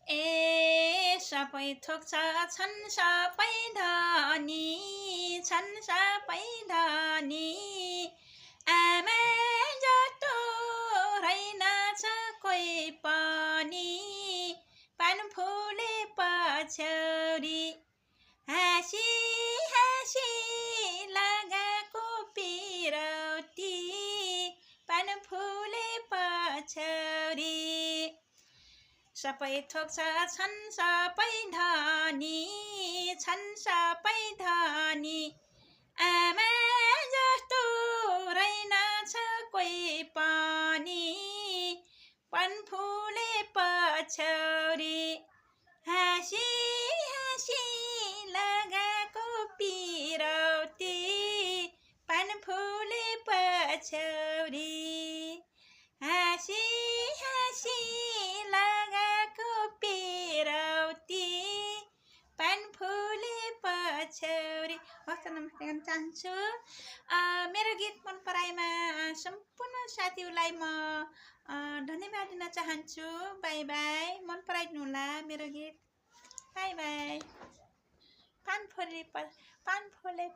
ए सबै थोक छन् सबै धनी छन् सबै धनी आमा जस्तो रहेनछ कोही पनि पान फुले पछ्यौरी हाँसी हाँसी लगाएको पिरौती पान फुले पछ्यौरी सबै थोक छन् सबै धनी छन् सबै धनी आमा जस्तो रहेनछ कोही पनि पान फुले पछ्यौरी हाँसी हाँसी लगाएको पिरौती पान फुले पछ्यौरी हाँसी हाँसी लगाएको पिरौती पान फुले पछ्यौरी। हस् नमस्ते गर्न चाहन्छु। मेरो गीत मन पराएमा सम्पूर्ण साथीहरूलाई म धन्यवाद दिन चाहन्छु। By by. मन पराइदिनु होला मेरो गीत। By by. पान फुले